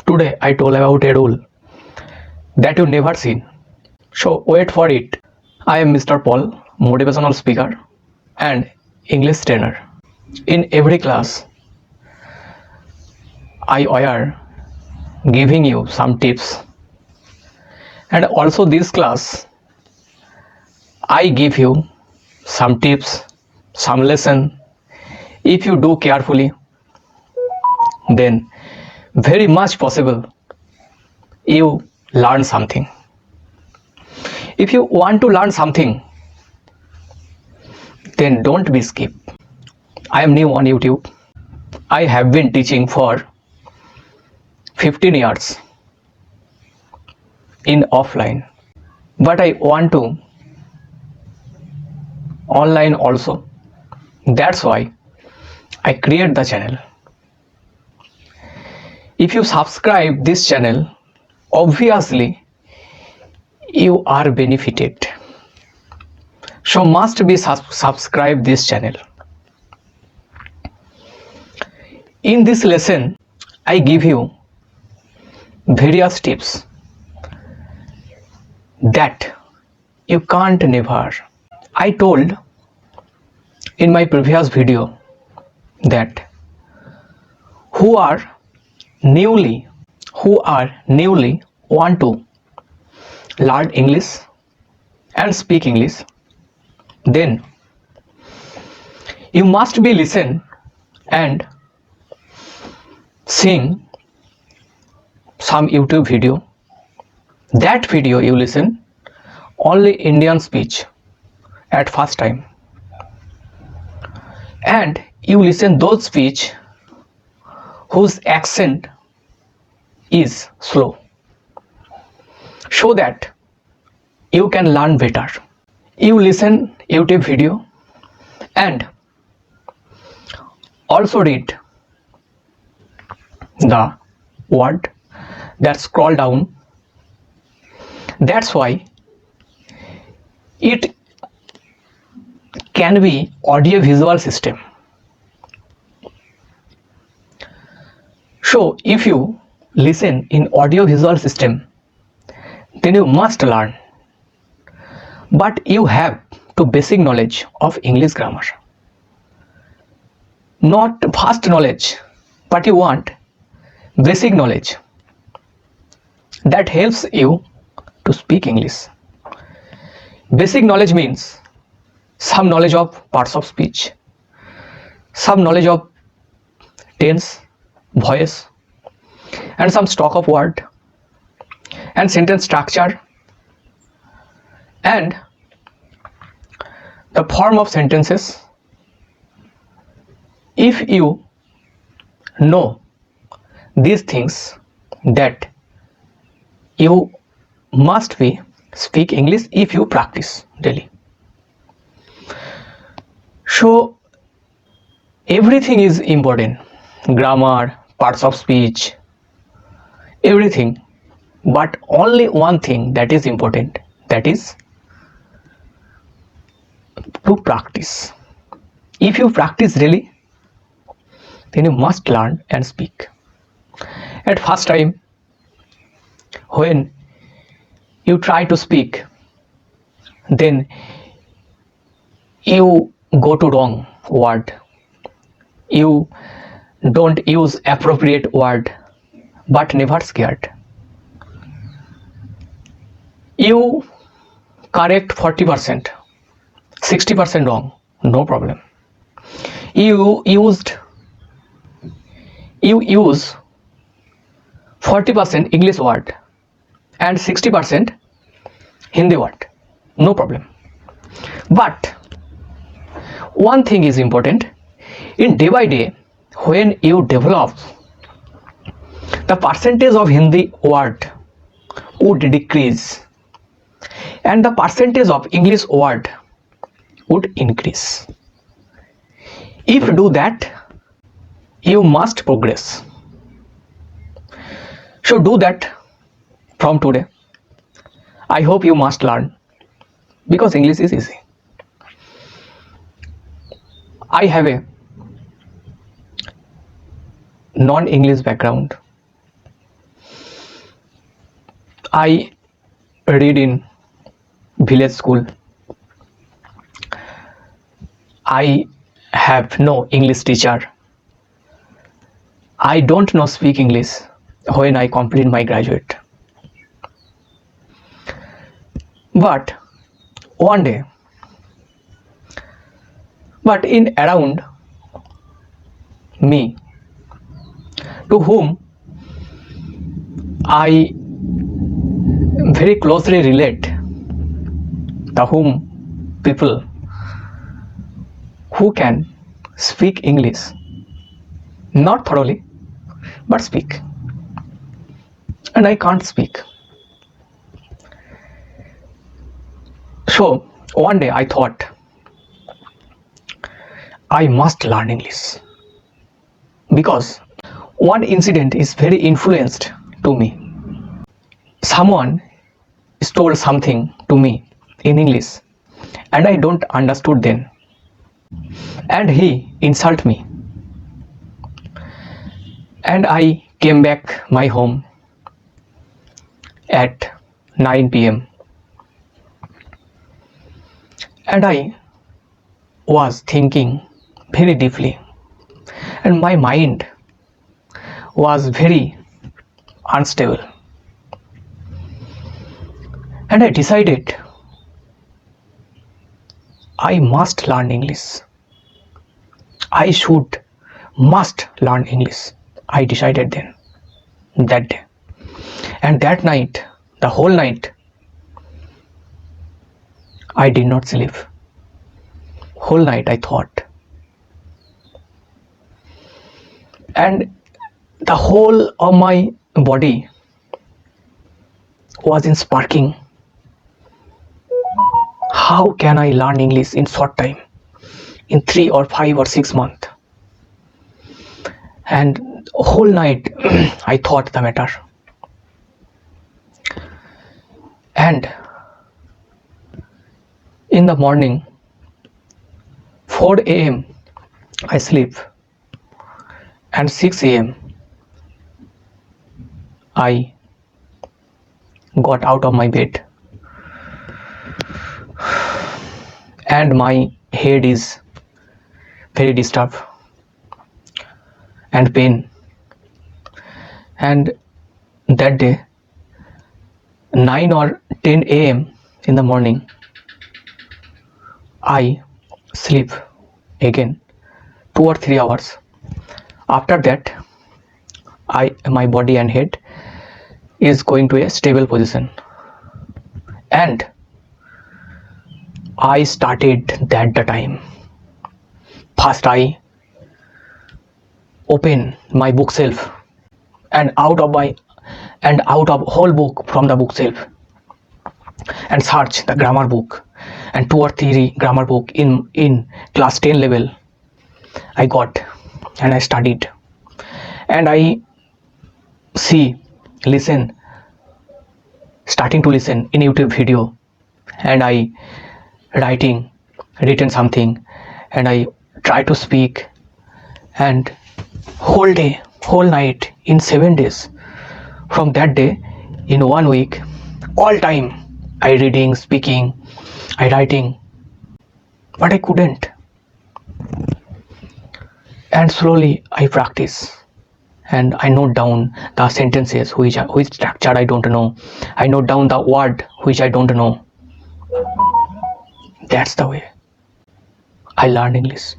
Today I told about a rule that you never seen. So wait for it. I am Mr. Paul, motivational speaker and English trainer. In every class, I are giving you some tips, and also this class I give you some tips, some lesson. If you do carefully, then very much possible you learn something. If you want to learn something, then don't be skip. I am new on YouTube. I have been teaching for 15 years in offline, but I want to online also. That's why I create the channel. If you subscribe this channel, obviously you are benefited. So must be subscribe this channel. In this lesson, I give you various tips that you can't never. I told in my previous video that who are newly want to learn English and speak English, then you must be listen and seeing some YouTube video. That video you listen only Indian speech at first time, and you listen those speech whose accent is slow, so that you can learn better. You listen YouTube video and also read the word that scroll down. That's why it can be audio visual system. So if you listen in audio visual system, then you must learn, but you have to basic knowledge of English grammar, not vast knowledge, but you want basic knowledge that helps you to speak English. Basic knowledge means some knowledge of parts of speech, some knowledge of tense, voice, and some stock of word and sentence structure and the form of sentences. If you know these things, that you must be speak English if you practice daily. So everything is important, grammar, parts of speech, everything, but only one thing that is important, that is to practice. If you practice daily, then you must learn and speak. At first time, when you try to speak, then you go to wrong word, you don't use appropriate word, but never scared. You correct 40%, 60% wrong, no problem. You use 40% English word and 60% Hindi word, no problem. But one thing is important, in day by day, when you develop, the percentage of Hindi word would decrease and the percentage of English word would increase. If you do that, you must progress. So do that from today. I hope you must learn, because English is easy. I have a non-English background. I read in village school. I have no English teacher. I don't know speak English when I complete my graduate. But one day, but in around me, to whom I very closely relate, the whom people who can speak English, not thoroughly, but speak, and I can't speak. So one day I thought I must learn English because one incident is very influenced to me. Someone told something to me in English and I don't understood then, and he insulted me, and I came back my home at 9 p.m. and I was thinking very deeply, and my mind was very unstable, and I decided I must learn English. I must learn English. I decided then, that day. And that night, the whole night, I did not sleep. Whole night I thought. And the whole of my body was in sparking. How can I learn English in short time? In 3 or 5 or 6 months? And whole night I thought the matter. And in the morning, 4 a.m. I sleep, and 6 a.m. I got out of my bed, and my head is very disturbed and pain. And that day, 9 or 10 a.m. in the morning, I sleep again 2 or 3 hours. After that, my body and head is going to a stable position, and I started that the time. First I open my bookshelf, and out of whole book from the bookshelf, and search the grammar book, and 2 or 3 grammar book in class 10 level I got, and I studied, and I starting to listen in YouTube video, and I written something, and I try to speak, and whole day, whole night, in 7 days, from that day, in 1 week, all time I reading, speaking, I writing, but I couldn't. And slowly I practice, and I note down the sentences which structure I don't know. I note down the word which I don't know. That's the way I learned English.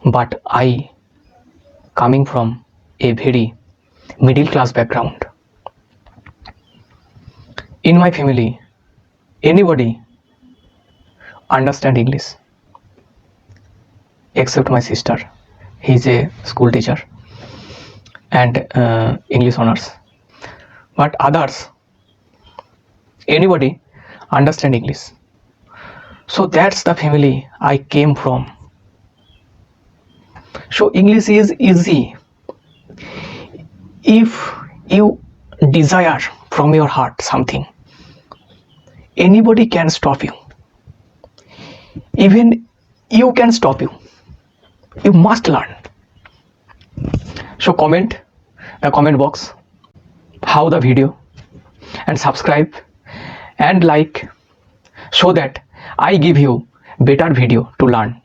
But I coming from a very middle class background. In my family, anybody understand English except my sister. He's a school teacher and English honors. But others, anybody understand English. So that's the family I came from. So English is easy if you desire from your heart something. Anybody can stop you. Even you can stop you. You must learn. So comment box. how the video and subscribe and like so that I give you better video to learn.